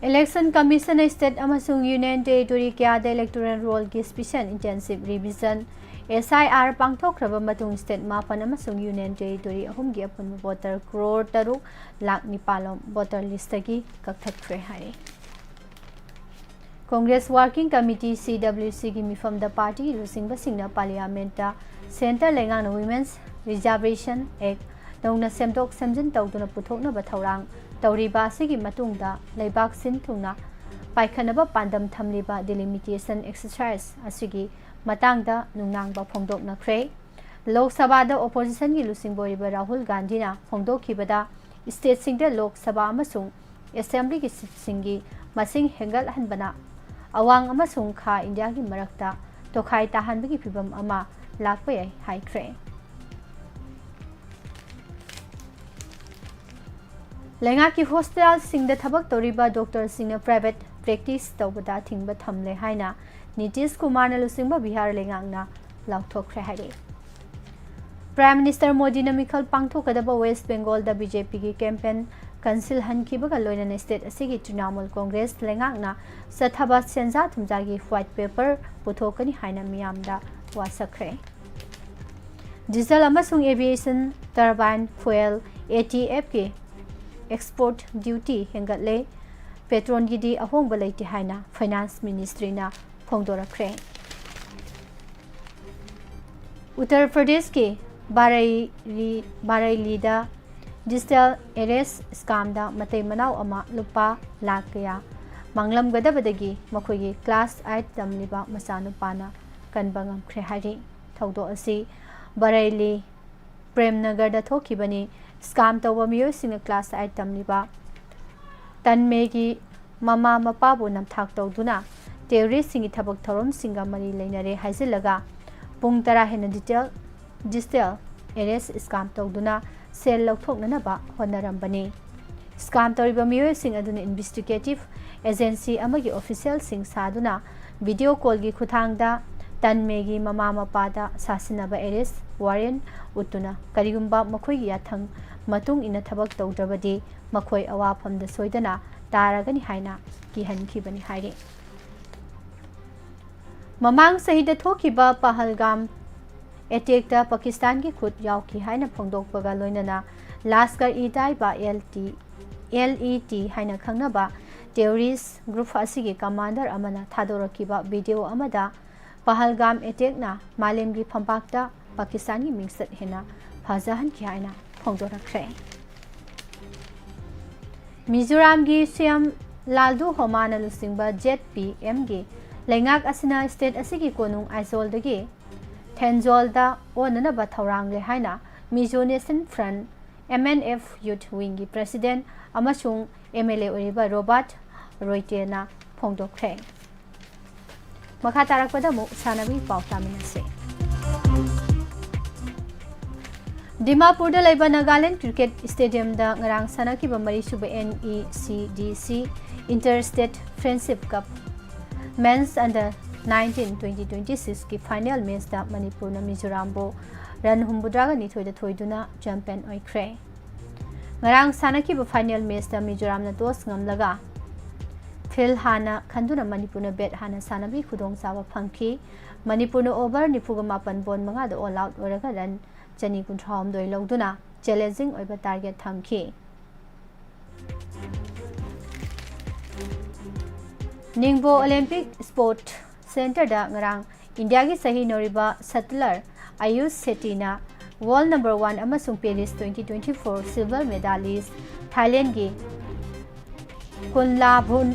Election Commission State amasung Union Territory kya da electoral roll ki special intensive revision SIR pangthokraba matung state mapan amasung Union Territory ahum gi apun voter crore taruk lakh nipalom voter list gi kakthatre hai Congress Working Committee CWC gi mifam da party lusing basingna parliament da center lengang women's reservation act dongna semdok semjin tawduna puthokna ba thaurang Tauriba sigi matungda leibak sin thungna paikhanaba pandam thamliba delimitation exercise asigi matangda nungnangba phongdokna khre Lok Sabha da opposition gi lusingboriba Rahul Gandhi na phongdokhibada state singda Lok Sabha amasung assembly gi seat singi masing hengal hanbana awang amasung kha India gi marakta tokhai tahanbagi phibam ama lakpa yai hai khre Lenga ki hostel singda thabak toriba doctor singna private practice tawbada thingba thamle haina Nitish Kumar na lusingba Bihar lengangna lauthokre haire Prime Minister Modi na mikhal pangthokadaba West Bengal da BJP ki campaign council hankibaga loina state asigi Trinamool Congress lengangna sathaba senja thumja gi white paper puthokani haina miyamda wasakre Diesel amasung aviation turbine fuel ATF ki export duty hengatle petrol gidi ahong balaiti haina finance ministry na phongdorakre Uttar Pradesh ke Bareilly da digital arrest scam da matai manau ama lupa lakh kaya manglam gadabadagi makhoi class 8 tamliba masanu pana kanbangam khre hari thaudo asi Bareilly Premnagar da thokibani scam तौब मियोइसिंग class 8 तमलिबा तनमेगी ममा मपाबु नमथाक तौदुना terrorist सिंगी थबक थौरम सिंगा मरी लेनरे हाइजिलगा पुंग तरा हेन डिजिटल एरेस्ट स्काम तौदुना सेल लौथोकनबा होनरंबनी स्काम तौरिबा मियोइसिंग अदुना इन्वेस्टिगेटिव एजेंसी अमगी ऑफिशियल सिंग सादुना वीडियो कॉल की खुथांगदा तनमेगी ममा मपादा सासिनबा एरेस्ट वारेंट उतुना करिगुंबा मखोई याथंग मतुंग इन थबक तौद्रबदी मखोई अवाफमदा सोइदना तारगनी हाइना किहनखिबनी हाइरे ममांग सहिद थोखिबा पहलगाम एटेक्टा पाकिस्तान की खुद यावखि हाइना फोंदोकपगा लोइनना लास्कर ई ताइबा LET हाइना खंगनबा टेररिस्ट ग्रुप असिगे कमांडर अमना थादोरकिबा वीडियो अमदा पहलगाम एटेकना मालेमगी फंपाक्ता पाकिस्तानी मिंगसत हेना फजहन की हाइना फोंदोरखरे मिजोराम की सीएम लालदू होमाना लुसिंगबा ZPM गी लेंगाक असिना स्टेट असिगी कोनुंग आइजोल दगी थेंजोलदा ओननबा थौरांगले हाइना Mizo nation front MNF youth wing की प्रेसिडेंट अमसुंग MLA ओरिबा रॉबर्ट रोइटेना फोंदोखरे मखा तारकपदा मु सानबी पाउतामिनसे दिमापुर दा लेबा नागालैंड क्रिकेट स्टेडियम दा ngarang sanakhiba marisuba NECDC interstate friendship cup men's under 19 2026 की फाइनल मैच दा मणिपुर ना मिजोराम बो रन हुम्बुद्रागा निथोइदा थोइदुना चैंपियन ओइख्रे ngarang sanakhiba फाइनल मैच दा मिजोराम ना टॉस ngamlaga PHAL हाना खंदुना मणिपुर ना बैट हाना सानबी खुदोंग सावा फंखी मणिपुर ना ओवर निफुगा मापन बॉल मंगा दा ऑल आउट ओरगा रन चनी कुंथ्राम दोइ लौदुना चैलेंजिंग ओइबा टारगेट थमखी निंगबो ओलंपिक स्पोर्ट सेंटर दा ngarang इंडिया की सही नोरिबा सटलर आयुष सेटीना वर्ल्ड नंबर 1 अमसुंग पेरिस 2024 सिल्वर मेडलिस्ट थाईलैंड की कुनलाभुन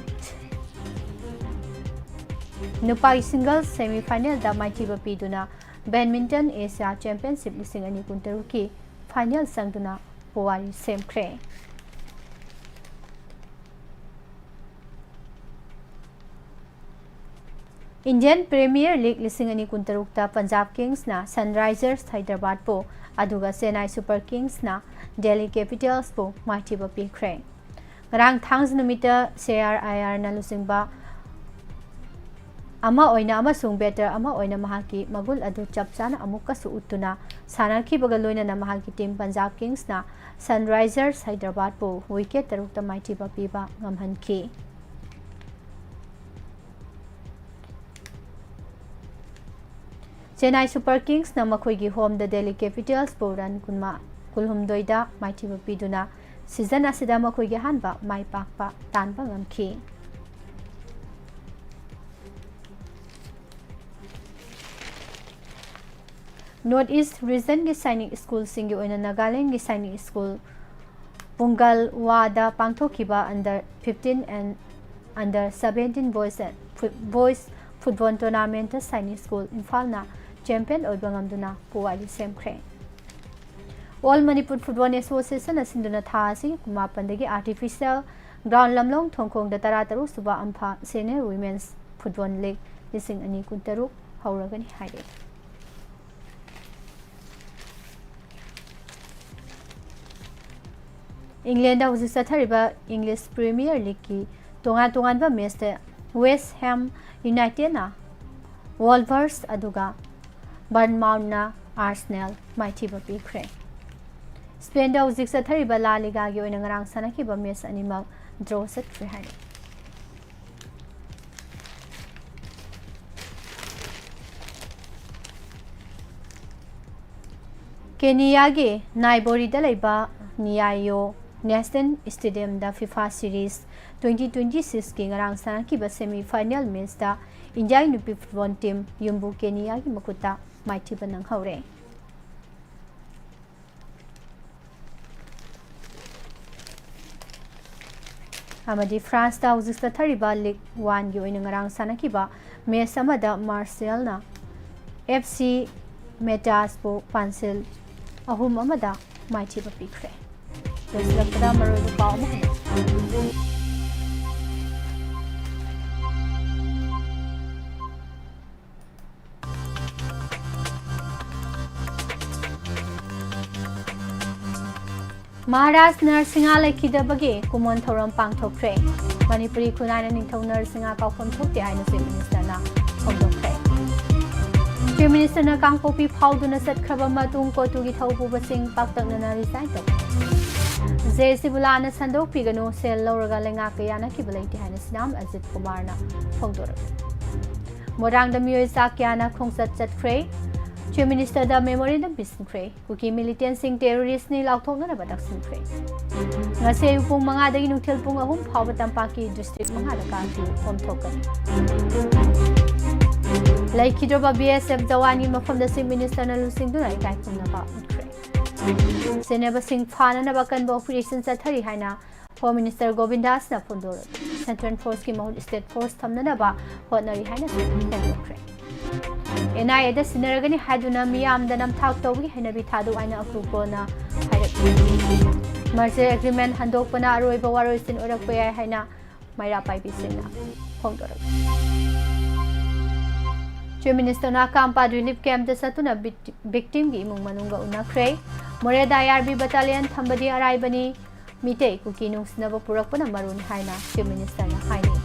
नुपाई सिंगल सेमीफाइनल दा माइथिबा पीदुना बैडमिंटन एशिया चैंपियनशिप लिसिंग अनि कुंतरु की फाइनल संगदुना पुवारी सेमख्रे इंडियन प्रीमियर लीग लिसिंग अनि कुंतरुकता पंजाब किंग्स ना सनराइजर्स हैदराबाद पो अदुगा चेन्नई सुपर किंग्स ना दिल्ली कैपिटल्स पो माइथिबा पीख्रे ngarang thangs numita CRIR na lusingba ama oina amasung better ama oina mahaki magul adu chapchana amukka su utuna sanarki baga loina na mahaki team Punjab Kings na Sunrisers Hyderabad po wicket tarukta maiti ba piba ngamhanki Chennai Super Kings na makhoigi home the Delhi Capitals po run kunma kulhum doida maiti ba piduna season asida makhoigi hanba mai pakpa tanba ngamki North East Region की सैनिक school सिंगी ओइना Nagaland की सैनिक school पुंगल वादा पांगथोखिबा under 15 and under 17 boys football tournament Sainik school Imphal ना champion ओइबा ngamduna पुवाली सेमख्रे ऑल मणिपुर फुटबॉल एसोसिएशन असिंदुना थासी कुमापंदगी आर्टिफिशियल ग्राउंड लमलोंग थोंखोंग दा तरातरु सुबा अम्फा सीनियर वुमेन्स फुटबॉल लीग लिसिंग अनि कुंतरु हौरगनी हाइरे इंग्लैंड हौजिक चथरिबा इंग्लिश प्रीमियर लीग की तोंगान मैच वेस्ट हैम यूनाइटेड ना वोल्वर्स अदुगा बर्नमाउथ ना आर्सेनल माइथिबा पीख्रे स्पेन हौजिक चथरिबा ला लीगा की ओइना ngarang sanakhiba मैच अनिमक ड्रॉ चथ्रे हाइ केनिया के नाइबोरी दा लेबा नियायो नेशनल स्टेडियम दा FIFA सीरीज 2026 की ngarang sanakhiba सेमीफाइनल मैच दा इंडिया नुपी फुटबॉल टीम युम्बु केनिया की मकुता माइथिबा नंगहौरे अमदी फ्रांस दा हौजिक चथरिबा लीग 1 की ओइना ngarang sanakhiba मैच अमदा मार्सेल ना FC मेटास पो पांसिल अहुम अमदा माइथिबा पीख्रे losilakpada maroiba pau ama hena Maharashtra Narsinga Laikidabagi Kumon Thoram Pangthokre Manipuri Kunaina Ningthau Narsinga Kaufam Thokte haina Chief Minister na phongdokre Chief Minister na Kangpopi Phauduna Satkhaba Matung Kotugi Thaupuba-sing Paktaknana resign tok JC Bulana Sandok Pigano Sel Lauraga Lenga Kayana Kibalaiti haina Sinam Ajit Kumar na phongdorok Morang da Miyoi Sakyana Khongsat Chatkre Chief Minister da Memorandum Bisnkre Kuki militant sing terrorist ni lauthokna na badak sinkre ngase pung manga dagi nuthel pung ahum phawba tampaki district manga da kanti phomthokan laikidroba BSF jawani mafam da Chief Minister na lusing du nai kai kumna ba utkre seneba sing phana na bakan ba operation chathari haina Home Minister Govindas na phondor Central Force ki mahut State Force thamna na ba hotnari haina phondokre NIA da sinaragani haduna miyam da namthak tawgi henabi thadu aina apruvo na hairak merger agreement handokpana aroiba waroisin orakpa yai haina maira paibi sina phongdorak Chief Minister na Kampa relief camp da satuna victim gi imung manunga unakre Moreda IRB battalion thambadi araibani mitei kuki nungsnaba purakpana marun haina Chief Minister na haini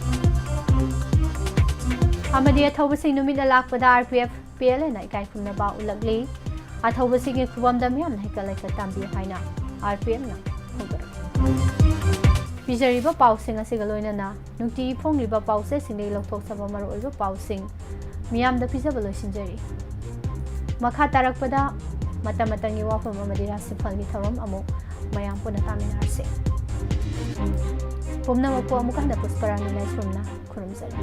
Amadi athawbasing numit alakpada RPF PHAL na ikai kumna ba ulagli athawbasing gi khubam da miyam na hikalai ka tambi haina RPF na phongdor Bijariba pausing asiga loina na nungti phongliba pause singlei lokthok saba maru oiba pausing miyam da pizaba loisinjari makha tarakpada matamatang WAPHAM amadi RASHI PHAL gi tharom amu mayam puna taminarse Pumna mapu amuka na pusparani na isrumna kurumzari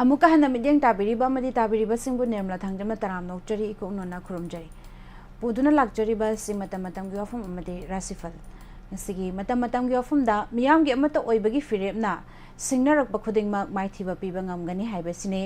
अमुका हन medium ताबिरिबा मदि ताबिरिबा सिंगबु निर्मला थांजम तराम नौचरी इकोनोना खुरुमजरी पुदुना लाक्चरीबा सि मतम मतम गी वाफम अमदि राशिफल नसिगी मतम मतम गी वाफम दा मियाम गी अमत ओइबगी फिरेपना सिंगनरक खुदिंगमक माइथिबा पिबा ngamgani हाइबसिने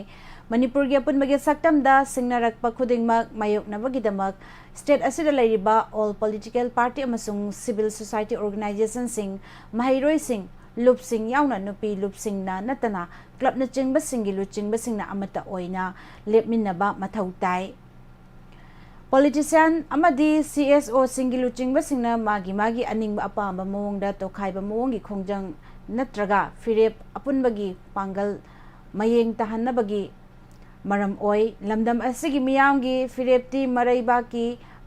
मणिपुर गी अपुनबगी सक्तम दा सिंगनरक खुदिंगमक मायोकनबगिदमक स्टेट असिदा लैरिबा ऑल पॉलिटिकल पार्टी अमसुंग सिविल सोसाइटी ऑर्गेनाइजेशन सिंग माहिरोइ सिंग लुप सिंग याउना नुपी लुप सिंग ना नतना क्लब न चिंगबा सिंगी लुचिंगबा सिंग ना अमता ओइना लेपमिनबा मथौ ताई पॉलिटिशियन अमदी सीएसओ सिंगी लुचिंगबा सिंग ना मागी मागी अनिंग अपाम मोंगदा तोखाइबा मोंगी खोंजंग नत्रगा फिरेप अपुनबगी पांगल मयेंग तहन्नबगी मरम ओइ लमदम असिगी मियामगी फिरेपति मरैबाकी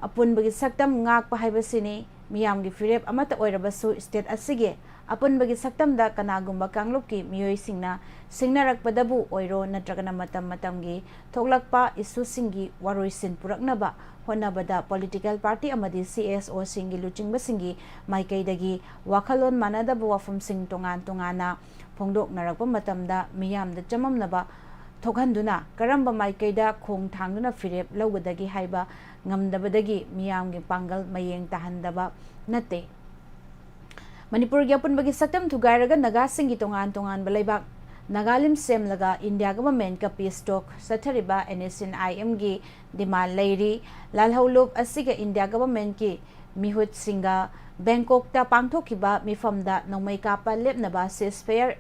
अपुनबगी सक्तम ngak पाहाइबसिने मियामगी फिरेप अमता ओइरबसु स्टेट असिगे अपुनबगी सक्तमदा कनागुम्बा कांगलुपकी मियोइ सिंगना सिंगनरकपदबु ओइरो नत्रगना मतम मतमगी थोगलकपा इशू सिंगी वारोइसिन पुरकनबा होनबदा पॉलिटिकल पार्टी अमदी सीएसओ सिंगी लुचिंगबा सिंगी माइकैदगी वाखलोन मानदबु वाफम सिंग तोंगान तोंगाना फोंदोकनरकपा मतमदा मियामदा चममनबा थोगहंदुना Karamba माइकैदा खोंग थांगदुना फिरेप लौगदगी हाइबा ngamdabadagi miyamgi pangal mayeng tahandaba nate Manipur gi apunbagi saktam thugairaga naga singi tongan tongan balaibak Nagalim semlaga India government ka peace talk sathariba NSNIM gi demand leiri lalhaulup asiga India government ki mihut singa Bangkok ta pangthokiba mifamda nomai kapa lepnaba ceasefire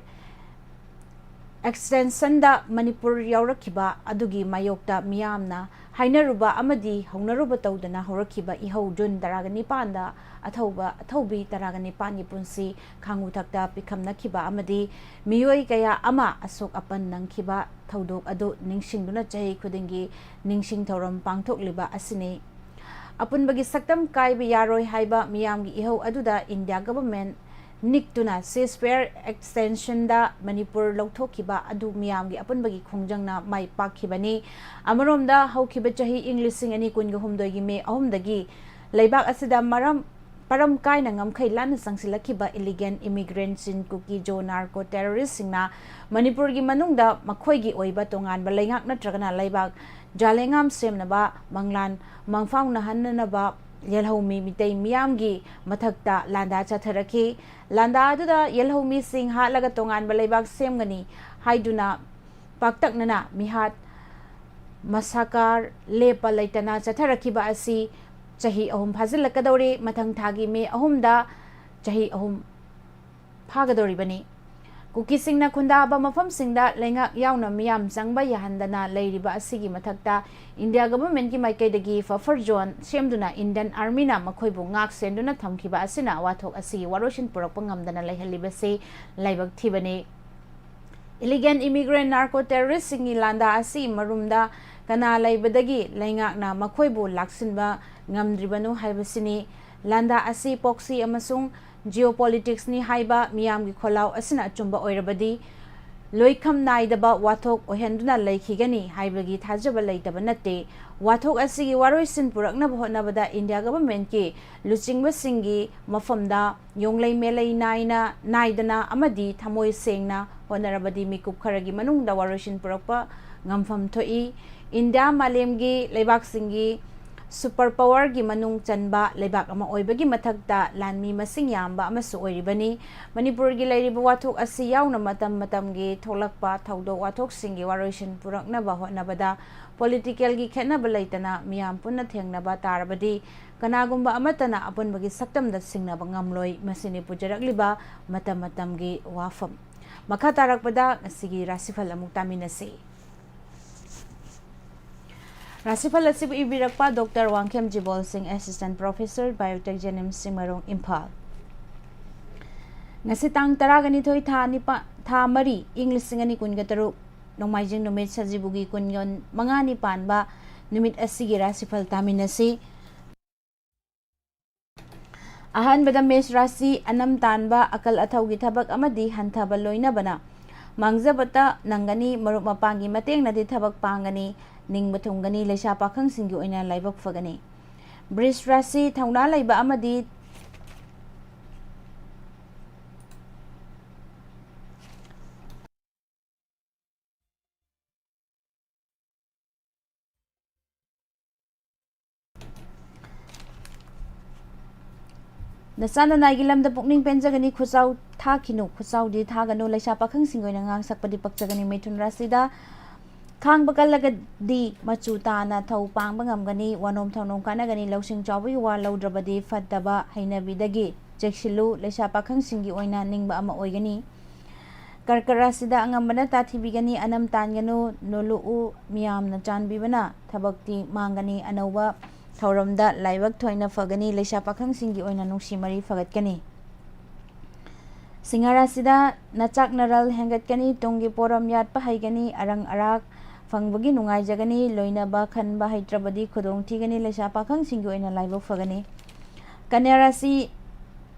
extension da Manipur yaurakiba adugi mayokta miyamna hainaruba amadi haunaruba tawdana horakiba ihau jun daragani panda athaubi taragani pangi punsi khangu thakta pikamna kiba amadi miyoi kaya ama asok apan nangkiba thaudok adu ningsingduna chahi khudingi ningsing thoram pangthok liba asine apunbagi saktam kaiba yaroi haiba miyamgi ihau aduda India government निक्तुना ceasefire extension दा मणिपुर लौथोखिबा अदु मियामगी अपुनबगी खोंजंगना माइ पाखिबनी अमरोमदा हौखिबा चाही इंग्लिशिंग अनि कुनग हुमदोगी मे अहुमदगी लैबाक असिदा मरम परम कायना ngamkhai lan sangsilakhiba illegal immigrants in Kuki जो narco terrorist सिंगना मणिपुर गी मनुंगदा मखोइगी ओइबा तोंगान बा लैंगाक नत्रगना लैबाक जालेंगाम सेमनबा मंगलान मंगफाउना हन्ननबा यलहौमी मितै मियामगी मथक्ता लांदा चथरखी लांदा अदुदा यलहौमी सिंह हालगा तोंगान बलैबाक सेमगनी हाइदुना पाक्तकनना मिहात मसाकार लेपा लैतना चथरखिबा असि चाही अहुम फाजिलकदौरे मथंग थागी मे अहुमदा चाही अहुम फागदौरिबनी कुकी सिंगना खुंदाबा मफम सिंगदा लेंगा यावना मियाम चंगबा याहंदना लैरिबा असिगी मथक्ता इंडिया गवर्नमेंट की माइकैदगी फफर जोन सेमदुना इंडियन आर्मी ना मखोइबु ngak सेंदुना थमखिबा असिना वाथोक असिगी वारोशन पुरकपा ngamdana लैहलिबसे लाइबक थिबने इलीगल इमिग्रेंट नार्को टेररिस्ट सिंगी लांदा असि मरुमदा कना लैबदगी लैंगाकना मखोइबु लाक्सिनबा ngamdribanu हाइबसिनी लांदा असि पॉक्सी अमसुंग Geopolitics ni haiba miyamgi kholau asina achumba oirabadi loikham naidaba wathok ohenduna laikhigani haibagi thajaba laitaba natte wathok asigi waroisin purakna bhonabada India government ki luchingba singi mafamda yonglai melai naina naidana amadi thamoi sengna honarabadi mikup kharagi manungda waroisin purakpa ngamfam thoi India malemgi leibak singi super power gi manung chanba lebak ama oibagi mathakta lanmi masing yamba amasu oiribani manipur gi lairiba wathok asi yauna matam matam gi tholakpa thaudo wathok singi waroisin purakna ba honabada political gi khena balaitana miyam punna thengna ba tarabadi kanagumba amatana apunbagi saktam da singna ba ngamloi masini pujarakliba matam matam gi wafam makha tarakpada asigi rasifal amuk taminasi Rasifal asibu ibirakpa Dr. Wangkem Jibol Singh Assistant Professor Biotech Janim Simarong Imphal ngasi tang taragani thoi tha mari English singani kungataru nongmaijing numit sajibugi kunyon mangani panba numit asigi rasifal taminasi ahan bada mesh rasi anam tanba akal athaugi thabak amadi hanthaba loina bana mangjabata nangani marup mapangi mateng nadi thabak pangani ning bathungani leisha pakhang singgi oina laibak fagani bris rasi thauna laiba amadi Nasananay lamda pukning penjagani khusau thakinu khusau di thaganu laisa pakhang singoina ngang sakpadi pakjagani Mithun Rashida khang bakalagadi machu tana thau pangba ngamgani wanom thaunom kanagani lausing chawbi wa laudrabadi fattaba hainabidagi chekshilu laisa pakhang singi oina ningba ama oigani Karkarasida angambana tathibigani anam tanganu nolu miyamna chanbibana thabakti mangani anauba thauramda laibak thoina fagani leisa pakhang singi oina nungsi mari fagatkani Singarasida nachak naral hengatkani tongi poram yat pahaigani arang arak fangbagi nungai jagani loina ba khanba haitrabadi khudong thigani leisa pakhang singi oina laibak fagani Kanyarasi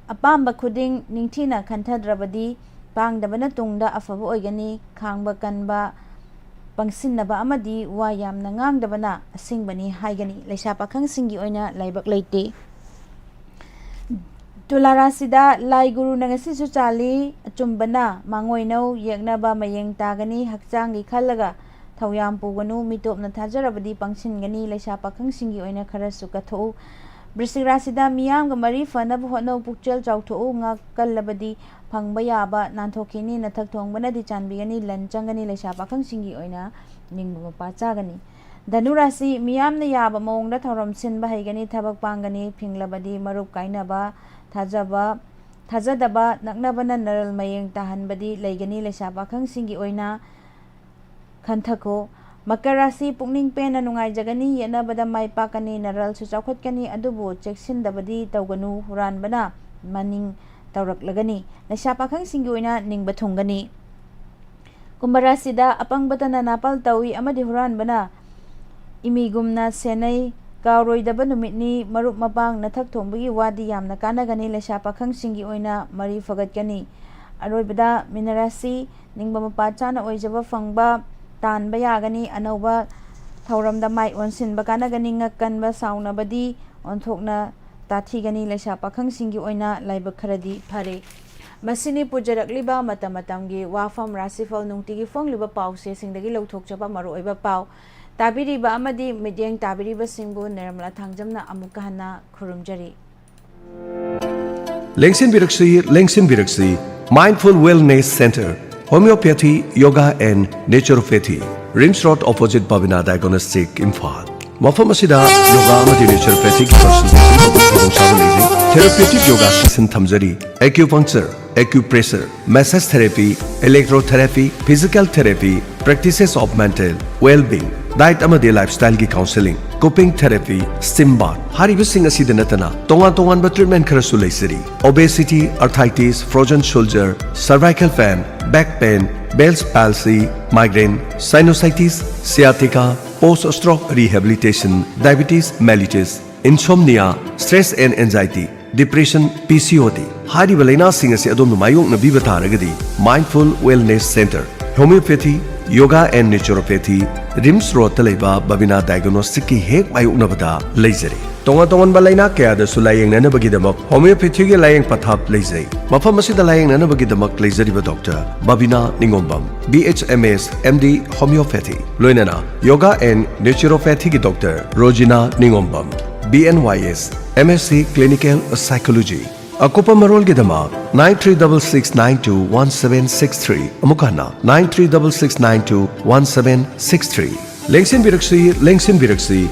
apamba khuding ningthina khantadrabadi Pangdabana tungda afaba oigani khangba kanba pangsinnaba amadi wa yamna ngangdabana asingbani haigani leisa pakhang singi oina laibak leite Tularasida lai guru nangasi su chali achumbana mangoinau yeknaba mayeng tagani hakchangi khallaga thoyam puganu mitopna thajarabadi pangsingani leisa pakhang singi oina kharasu katho Brisirasida miyam ga mari fanab honau pukchel chawtho ngak kallabadi phangba yaba nanthokini nathak thongbana di chanbigani lanchangani leisa pakhang singi oina ningba pachagani Dhanurasi miyamna yaba mawngda thoram sinba haigani thabak pangani phinglabadi marup kainaba thajadaba naknabana naral mayeng tahanbadi leigani leisa pakhang singi oina khanthako Makarasi pukning pena nungai jagani yenabada mai pakani naral su chawkhatkani adubu cheksindabadi tawganu huranbana maning tawraklagani leisa pakhang singi oina ningba thungani Kumbarasida apangbatana napal tawi amadi huranbana imigumna senai kawroidaba numitni marup mapang nathak thongbagi wadi yamna kanagani leisa pakhang singi oina mari fagatkani aroibada Minarasi ningba mapachana oijaba fangba Tan bayagani anauba thauramda mai onsinba kanagani ngakkanba saunabadi onthokna tathigani leisa pakhang singi oina laibak kharadi phare masini pujarakliba matamatamgi wafam rasifal nungtigi fongliba pause singdagi lauthokchaba maru oiba pau tabiriba amadi midyeng tabiriba singbu Nirmala thangjamna amukka hana khurumjari Lengsin Biraksi Mindful Wellness Center Homeopathy, Yoga and Naturopathy. Rims Road opposite Babina Diagnostic Imphal. Mafam asida yoga amadi naturopathic consultation therapeutic yoga session thamjari acupuncture, acupressure, massage therapy, electrotherapy, physical therapy, practices of mental well-being, diet amadi lifestyle ki counseling, coping therapy, steam bath. Haribasing asida natana tongan ba treatment kharasu leisari. Obesity, arthritis, frozen shoulder, cervical pain, back pain, Bell's palsy, migraine, sinusitis, sciatica, post-stroke rehabilitation, diabetes mellitus, insomnia, stress and anxiety, depression, PCOD. Hariba laina sing asi adom mayong na bibata ragadi Mindful Wellness Center, Homeopathy, Yoga and Naturopathy, Rims Road Talaiba Babina Diagnostic ki hek mayong nabada laser. Tongan balaina kaya da sulayang nanabagidamak homeopathy ge layang pathap laser. Mafam asida layang nanabagidamak laser ba Dr. Babina Ningombam, BHMS MD Homeopathy. Loinana Yoga and Naturopathy ki Dr. Rojina Ningombam, BNYS MSc Clinical Psychology. Akopa marol ge dama 9366921763 amukana 9366921763 Lengsin Biraksi